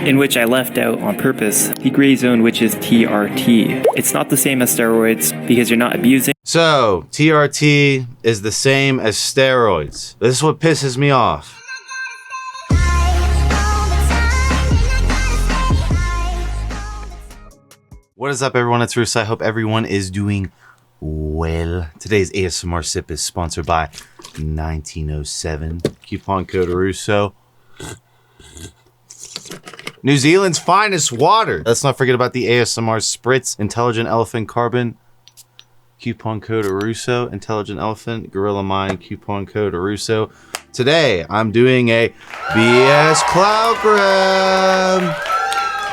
in which I left out on purpose the gray zone, which is TRT. It's not the same as steroids because you're not abusing. So, TRT is the same as steroids. This is what pisses me off. What is up, everyone? It's Russo. I hope everyone is doing well. Today's ASMR sip is sponsored by 1907. Coupon code Russo. New Zealand's finest water. Let's not forget about the ASMR Spritz Intelligent Elephant Carbon. Coupon code Russo. Intelligent Elephant. Gorilla Mind. Coupon code Russo. Today, I'm doing a BS Cloud Grab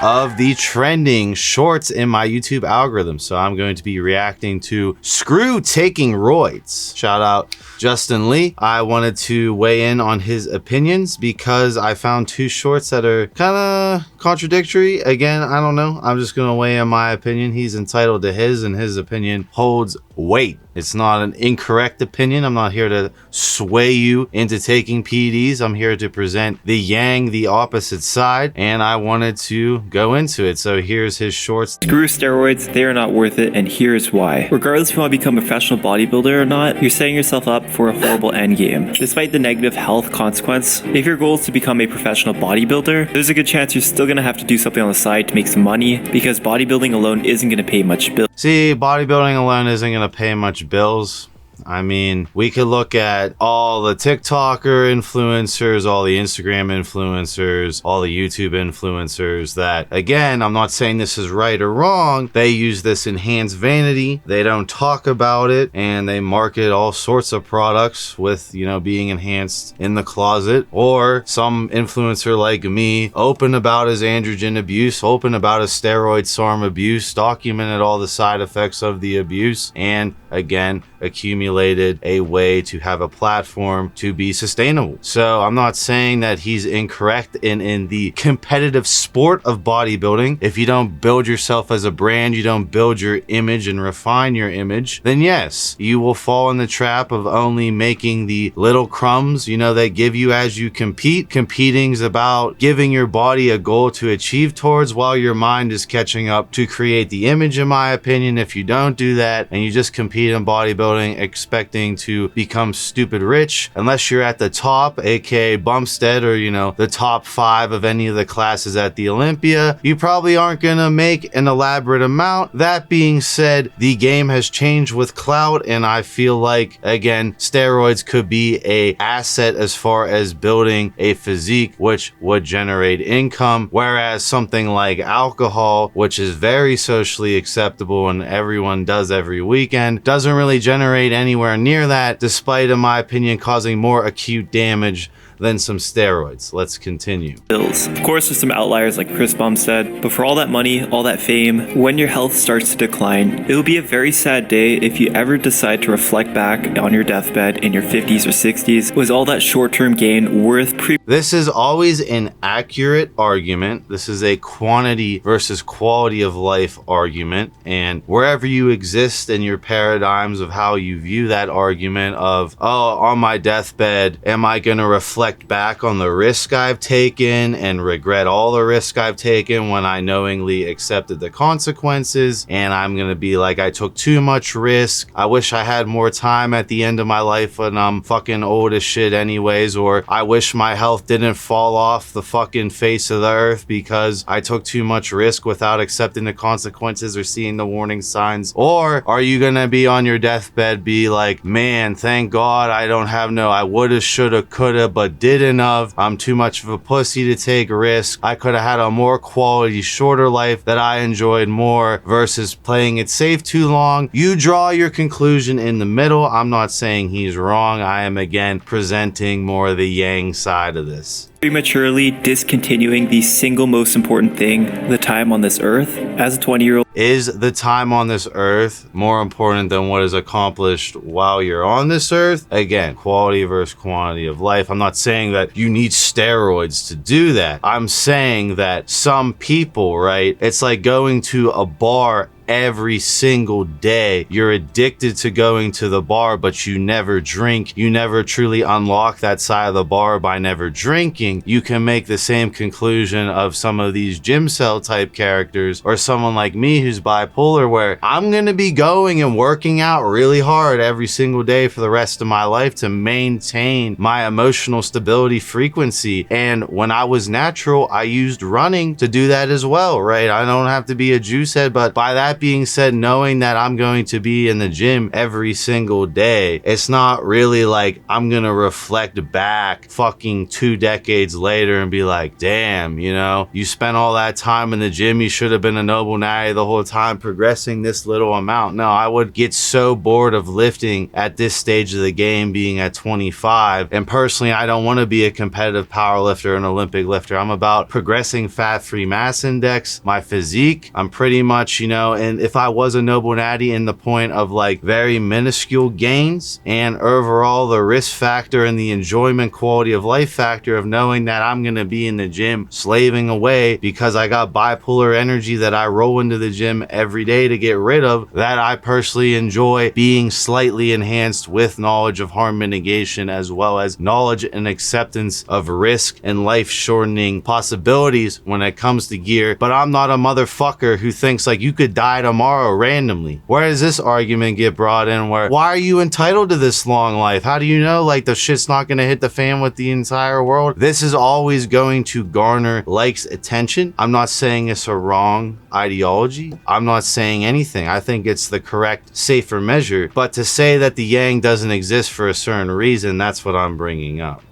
of the trending shorts in my YouTube algorithm. So I'm going to be reacting to Screw Taking ROIDS. Shout out Justin Lee. I wanted to weigh in on his opinions because I found two shorts that are kind of contradictory. Again, I don't know. I'm just going to weigh in my opinion. He's entitled to his, and his opinion holds weight. It's not an incorrect opinion. I'm not here to sway you into taking PEDs. I'm here to present the yang, the opposite side, and I wanted to go into it. So here's his shorts. Screw steroids, they are not worth it, and here's why. Regardless if you want to become a professional bodybuilder or not, you're setting yourself up for a horrible end game. Despite the negative health consequence, if your goal is to become a professional bodybuilder, there's a good chance you're still going to have to do something on the side to make some money, because bodybuilding alone isn't going to pay much bills. See, bodybuilding alone isn't going to pay much bills. I mean, we could look at all the TikToker influencers, all the Instagram influencers, all the YouTube influencers that, again, I'm not saying this is right or wrong. They use this enhanced vanity. They don't talk about it, and they market all sorts of products with, you know, being enhanced in the closet. Or some influencer like me, open about his androgen abuse, open about his steroid SARM abuse, documented all the side effects of the abuse, and again, accumulated a way to have a platform to be sustainable. So I'm not saying that he's incorrect in the competitive sport of bodybuilding. If you don't build yourself as a brand, you don't build your image and refine your image, then yes, you will fall in the trap of only making the little crumbs, you know, they give you as you compete. Competing's about giving your body a goal to achieve towards while your mind is catching up to create the image, in my opinion. If you don't do that and you just compete in bodybuilding expecting to become stupid rich, unless you're at the top, aka Bumstead, or, you know, the top 5 of any of the classes at the Olympia, you probably aren't gonna make an elaborate amount. That being said, the game has changed with clout, and I feel like, again, steroids could be a asset as far as building a physique, which would generate income, whereas something like alcohol, which is very socially acceptable and everyone does every weekend, doesn't really generate anywhere near that, despite, in my opinion, causing more acute damage than some steroids. Let's continue. Bills. Of course, there's some outliers like Chris Bumstead, but for all that money, all that fame, when your health starts to decline, it will be a very sad day if you ever decide to reflect back on your deathbed in your 50s or 60s. Was all that short-term gain worth This is always an accurate argument. This is a quantity versus quality of life argument, and wherever you exist in your paradigms of how you view that argument of, oh, on my deathbed, am I going to reflect back on the risk I've taken and regret all the risk I've taken when I knowingly accepted the consequences, and I'm gonna be like, I took too much risk, I wish I had more time at the end of my life when I'm fucking old as shit anyways, or I wish my health didn't fall off the fucking face of the earth because I took too much risk without accepting the consequences or seeing the warning signs? Or are you gonna be on your deathbed be like, man, thank God I don't have no I woulda, shoulda, coulda, but didn't of. I'm too much of a pussy to take risks. I could have had a more quality, shorter life that I enjoyed more versus playing it safe too long. You draw your conclusion in the middle. I'm not saying he's wrong. I am, again, presenting more the yang side of this. Prematurely discontinuing the single most important thing, the time on this earth, as a 20-year-old. Is the time on this earth more important than what is accomplished while you're on this earth? Again, quality versus quantity of life. I'm not saying that you need steroids to do that. I'm saying that some people, right, it's like going to a bar every single day. You're addicted to going to the bar, but you never drink. You never truly unlock that side of the bar by never drinking. You can make the same conclusion of some of these gym cell type characters, or someone like me who's bipolar, where I'm gonna be going and working out really hard every single day for the rest of my life to maintain my emotional stability frequency. And when I was natural, I used running to do that as well, right? I don't have to be a juice head, but by that being said, knowing that I'm going to be in the gym every single day, it's not really like I'm gonna reflect back fucking 2 decades later and be like, damn, you know, you spent all that time in the gym, you should have been a noble natty the whole time progressing this little amount. No, I would get so bored of lifting at this stage of the game, being at 25. And personally, I don't want to be a competitive power lifter, an Olympic lifter. I'm about progressing fat-free mass index, my physique. I'm pretty much, you know, and if I was a noble natty in the point of like very minuscule gains, and overall the risk factor and the enjoyment quality of life factor of knowing that I'm going to be in the gym slaving away because I got bipolar energy that I roll into the gym every day to get rid of, that I personally enjoy being slightly enhanced with knowledge of harm mitigation, as well as knowledge and acceptance of risk and life shortening possibilities when it comes to gear. But I'm not a motherfucker who thinks like you could die tomorrow randomly. Where does this argument get brought in where, why are you entitled to this long life? How do you know like the shit's not going to hit the fan with the entire world? This is always going to garner likes, attention. I'm not saying it's a wrong ideology. I'm not saying anything. I think it's the correct, safer measure. But to say that the yang doesn't exist for a certain reason, that's what I'm bringing up.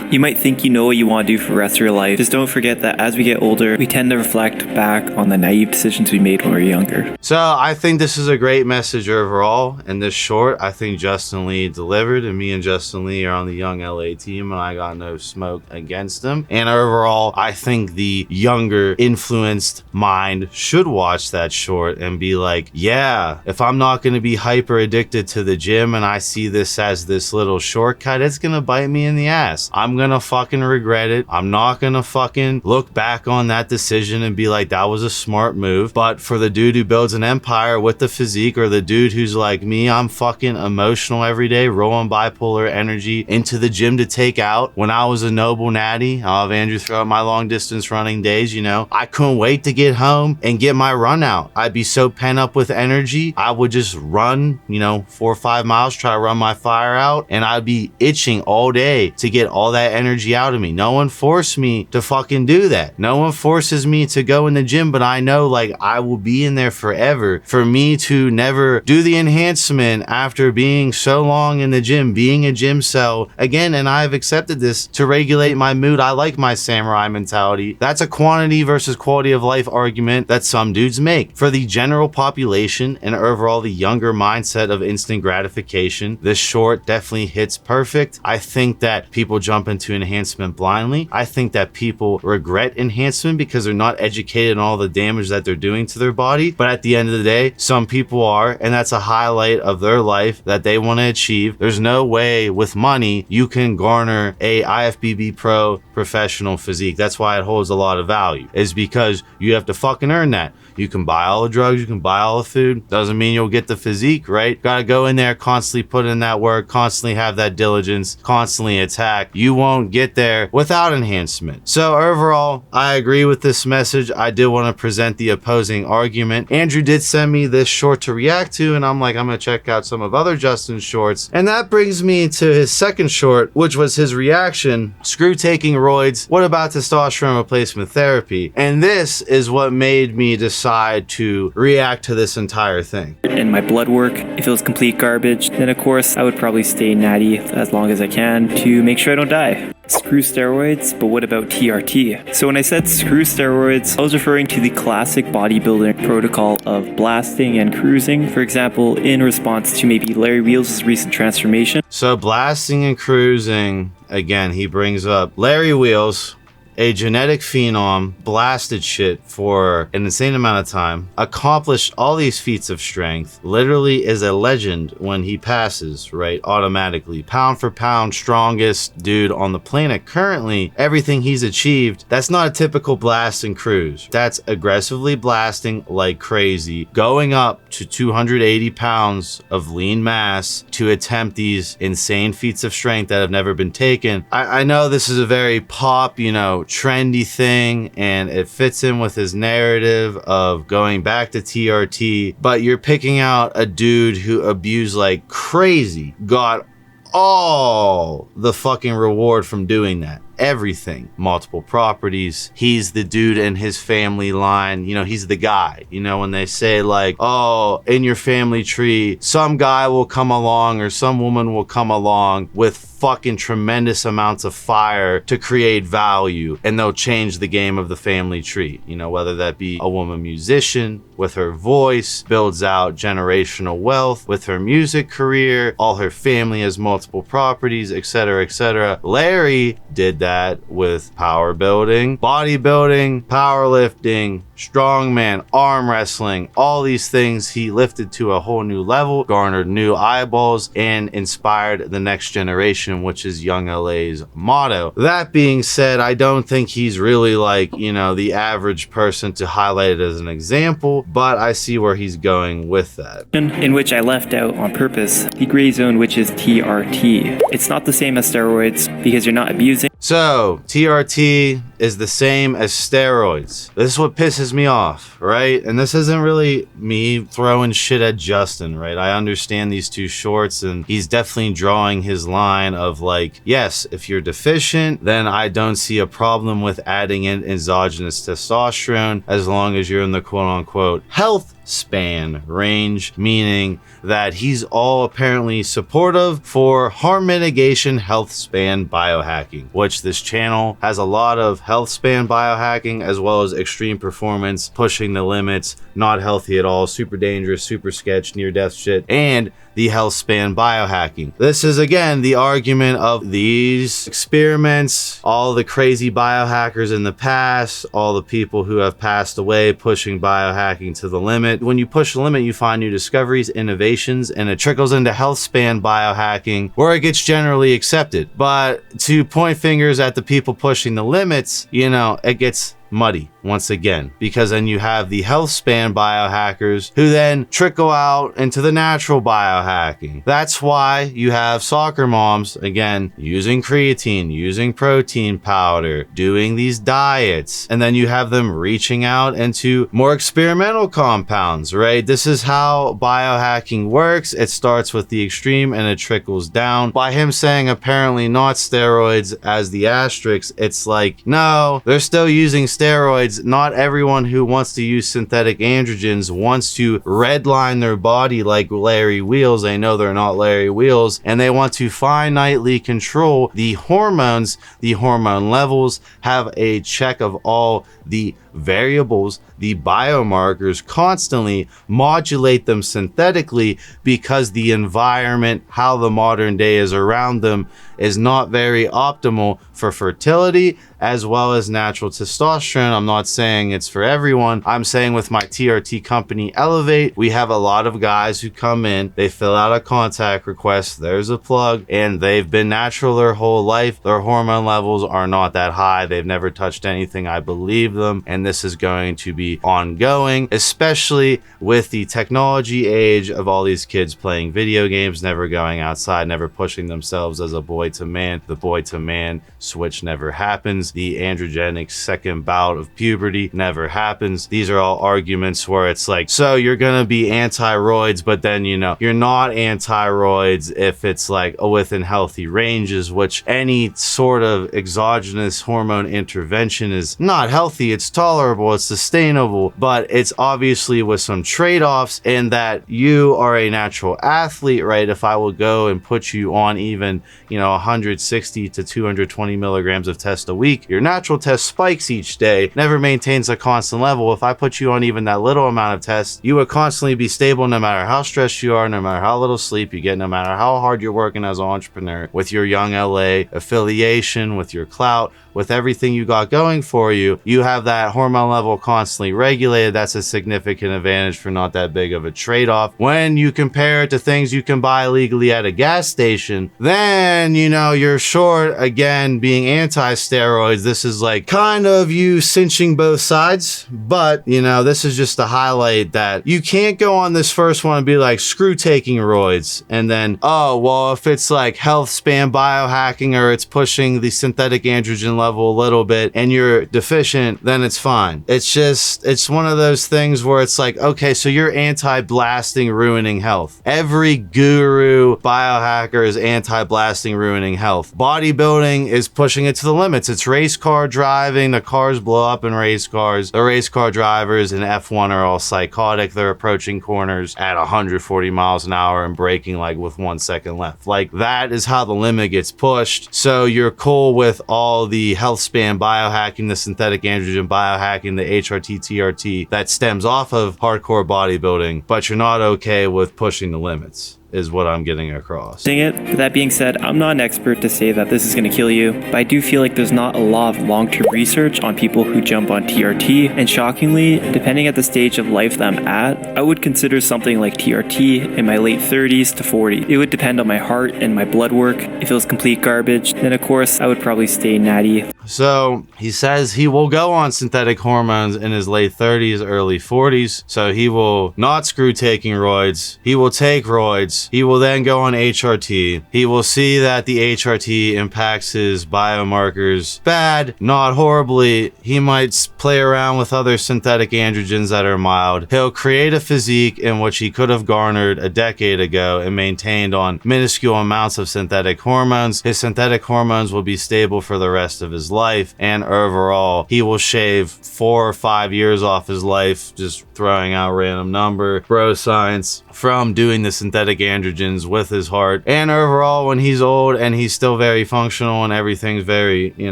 You might think you know what you want to do for the rest of your life. Just don't forget that as we get older, we tend to reflect back on the naive decisions we made when we were younger. So I think this is a great message overall. In this short, I think Justin Lee delivered, and me and Justin Lee are on the YoungLA team, and I got no smoke against him. And overall, I think the younger influenced mind should watch that short and be like, yeah, if I'm not going to be hyper addicted to the gym and I see this as this little shortcut, it's going to bite me in the ass. I'm gonna fucking regret it. I'm not gonna fucking look back on that decision and be like, that was a smart move. But for the dude who builds an empire with the physique, or the dude who's like me, I'm fucking emotional every day, rolling bipolar energy into the gym to take out. When I was a noble natty, I'll have Andrew throw out my long distance running days, you know, I couldn't wait to get home and get my run out. I'd be so pent up with energy, I would just run, you know, 4 or 5 miles, try to run my fire out, and I'd be itching all day to get all that energy out of me. No one forced me to fucking do that. No one forces me to go in the gym, but I know like I will be in there forever. For me to never do the enhancement after being so long in the gym, being a gym cell again, and I've accepted this to regulate my mood. I like my samurai mentality. That's a quantity versus quality of life argument that some dudes make. For the general population and overall the younger mindset of instant gratification, this short definitely hits perfect. I think that people jump into enhancement blindly. I think that people regret enhancement because they're not educated on all the damage that they're doing to their body. But at the end of the day, some people are, and that's a highlight of their life that they want to achieve. There's no way with money you can garner a IFBB pro professional physique. That's why it holds a lot of value, is because you have to fucking earn that. You can buy all the drugs, you can buy all the food. Doesn't mean you'll get the physique, right? Gotta go in there, constantly put in that work, constantly have that diligence, constantly attack. You won't get there without enhancement. So overall, I agree with this message. I did want to present the opposing argument. Andrew did send me this short to react to, and I'm like, I'm gonna check out some of other Justin's shorts. And that brings me to his second short, which was his reaction. Screw taking roids. What about testosterone replacement therapy? And this is what made me decide to react to this entire thing. And my blood work, if it was complete garbage, then of course I would probably stay natty as long as I can to make sure I don't die. Screw steroids, but what about TRT? So when I said screw steroids, I was referring to the classic bodybuilding protocol of blasting and cruising. For example, in response to maybe Larry Wheels' recent transformation. So blasting and cruising, again, he brings up Larry Wheels, a genetic phenom, blasted shit for an insane amount of time, accomplished all these feats of strength, literally is a legend when he passes, right? Automatically. Pound for pound, strongest dude on the planet currently. Everything he's achieved, that's not a typical blast and cruise. That's aggressively blasting like crazy, going up to 280 pounds of lean mass to attempt these insane feats of strength that have never been taken. I know this is a very pop, trendy thing, and it fits in with his narrative of going back to TRT, but you're picking out a dude who abused like crazy, got all the fucking reward from doing that. Everything, multiple properties. He's the dude in his family line. He's the guy. When they say like, oh, in your family tree, some guy will come along or some woman will come along with fucking tremendous amounts of fire to create value, and they'll change the game of the family tree. Whether that be a woman musician with her voice, builds out generational wealth with her music career, all her family has multiple properties, etc., etc. Larry did that with power building, bodybuilding, powerlifting, strongman, arm wrestling, all these things he lifted to a whole new level, garnered new eyeballs, and inspired the next generation, which is YoungLA's motto. That being said, I don't think he's really like, the average person to highlight it as an example, but I see where he's going with that. In which I left out on purpose the gray zone, which is TRT. It's not the same as steroids because you're not abusing. So, TRT is the same as steroids. This is what pisses me off, right? And this isn't really me throwing shit at Justin, right? I understand these two shorts, and he's definitely drawing his line of like, yes, if you're deficient, then I don't see a problem with adding in exogenous testosterone as long as you're in the quote-unquote health span range, meaning that he's all apparently supportive for harm mitigation health span biohacking, which this channel has a lot of health span biohacking as well as extreme performance, pushing the limits, not healthy at all, super dangerous, super sketch, near death shit, and the health span biohacking. This is again the argument of these experiments, all the crazy biohackers in the past, all the people who have passed away pushing biohacking to the limit. When you push the limit, you find new discoveries, innovations, and it trickles into health span biohacking where it gets generally accepted. But to point fingers at the people pushing the limits, it gets muddy once again, because then you have the health span biohackers who then trickle out into the natural biohacking. That's why you have soccer moms, again, using creatine, using protein powder, doing these diets, and then you have them reaching out into more experimental compounds, right? This is how biohacking works. It starts with the extreme and it trickles down. By him saying apparently not steroids as the asterisk, it's like, no, they're still using steroids. Not everyone who wants to use synthetic androgens wants to redline their body like Larry Wheels. They know they're not Larry Wheels, and they want to finitely control the hormones, the hormone levels, have a check of all the variables, the biomarkers, constantly modulate them synthetically because the environment, how the modern day is around them, is not very optimal for fertility as well as natural testosterone. I'm not saying it's for everyone. I'm saying with my TRT company Elevate, we have a lot of guys who come in, they fill out a contact request, there's a plug, and they've been natural their whole life. Their hormone levels are not that high. They've never touched anything. I believe them, and this is going to be ongoing, especially with the technology age of all these kids playing video games, never going outside, never pushing themselves as a boy to man. The boy to man switch never happens. The androgenic second bout of puberty never happens. These are all arguments where it's like, so you're gonna be anti-roids, but then you're not anti-roids if it's like within healthy ranges, which any sort of exogenous hormone intervention is not healthy. It's tolerable, it's sustainable, but it's obviously with some trade-offs in that you are a natural athlete, right? If I will go and put you on even 160 to 220 milligrams of test a week, physique, your natural test spikes each day, never maintains a constant level. If I put you on even that little amount of tests, you would constantly be stable no matter how stressed you are, no matter how little sleep you get, no matter how hard you're working as an entrepreneur, with your YoungLA affiliation, with your clout, with everything you got going for you. You have that hormone level constantly regulated. That's a significant advantage for not that big of a trade-off. When you compare it to things you can buy legally at a gas station, then, you know, you're short. Again, being anti-steroids, this is like kind of you cinching both sides. But, you know, this is just to highlight that you can't go on this first one and be like, screw taking roids. And then, oh, well, if it's like health span biohacking or it's pushing the synthetic androgen level a little bit and you're deficient, then it's fine. It's one of those things where it's like, okay, so you're anti-blasting ruining health. Every guru biohacker is anti-blasting ruining health. Bodybuilding is pushing it to the limits. It's race car driving. The cars blow up in race cars. The race car drivers in F1 are all psychotic. They're approaching corners at 140 miles an hour and braking like with 1 second left. Like, that is how the limit gets pushed. So you're cool with all the health span biohacking, the synthetic androgen biohacking, the HRT, TRT that stems off of hardcore bodybuilding, but you're not okay with pushing the limits, is what I'm getting across. Dang it. But that being said, I'm not an expert to say that this is going to kill you, but I do feel like there's not a lot of long-term research on people who jump on TRT, and shockingly, depending at the stage of life that I'm at, I would consider something like TRT in my late 30s to 40. It would depend on my heart and my blood work. If it was complete garbage, then of course I would probably stay natty. So he says he will go on synthetic hormones in his late 30s, early 40s. So he will not screw taking roids. He will take roids. He will then go on HRT. He will see that the HRT impacts his biomarkers bad, not horribly. He might play around with other synthetic androgens that are mild. He'll create a physique in which he could have garnered a decade ago and maintained on minuscule amounts of synthetic hormones. His synthetic hormones will be stable for the rest of his life, and overall he will shave 4 or 5 years off his life, just throwing out random number, bro science, from doing the synthetic androgens with his heart. And overall, when he's old and he's still very functional and everything's very, you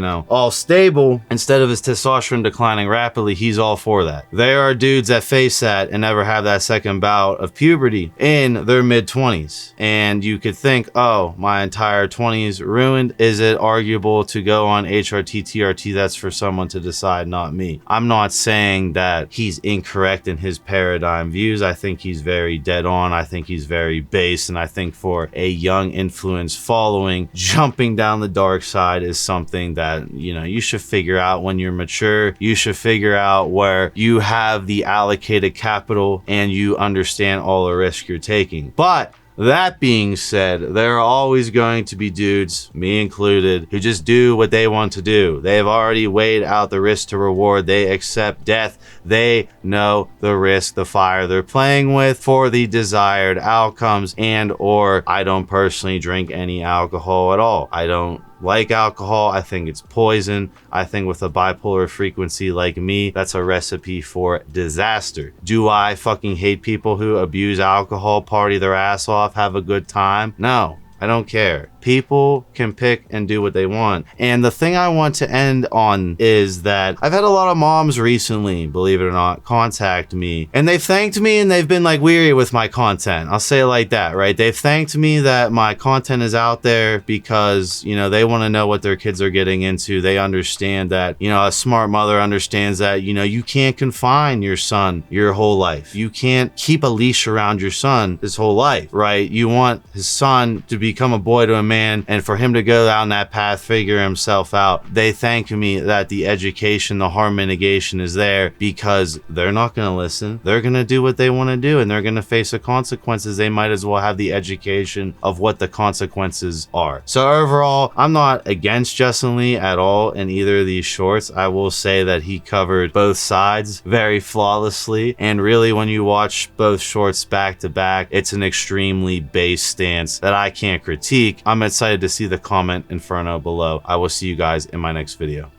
know, all stable, instead of his testosterone declining rapidly, he's all for that. There are dudes that face that and never have that second bout of puberty in their mid-20s, and you could think, oh, my entire 20s ruined. Is it arguable to go on HRT, TRT? That's for someone to decide, not me. I'm not saying that he's incorrect in his paradigm views. I think he's very dead on. I think he's very base, and I think for a young influence following, jumping down the dark side is something that, you know, you should figure out when you're mature. You should figure out where you have the allocated capital and you understand all the risk you're taking. But that being said, there are always going to be dudes, me included, who just do what they want to do. They have already weighed out the risk to reward. They accept death. They know the risk, the fire they're playing with for the desired outcomes. And or I don't personally drink any alcohol at all. I don't like alcohol. I think it's poison. I think with a bipolar frequency like me, that's a recipe for disaster. Do I fucking hate people who abuse alcohol, party their ass off, have a good time? No, I don't care. People can pick and do what they want. And the thing I want to end on is that I've had a lot of moms recently, believe it or not, contact me. And they've thanked me and they've been like weary with my content. I'll say it like that, right? They've thanked me that my content is out there because, you know, they want to know what their kids are getting into. They understand that, you know, a smart mother understands that, you know, you can't confine your son your whole life. You can't keep a leash around your son his whole life, right? You want his son to become a boy to a man, and for him to go down that path, figure himself out. They thank me that the education, the harm mitigation is there, because they're not going to listen. They're going to do what they want to do, and they're going to face the consequences. They might as well have the education of what the consequences are. So overall, I'm not against Justin Lee at all in either of these shorts. I will say that he covered both sides very flawlessly, and really when you watch both shorts back to back, it's an extremely base stance that I can't critique. I'm excited to see the comment inferno below. I will see you guys in my next video.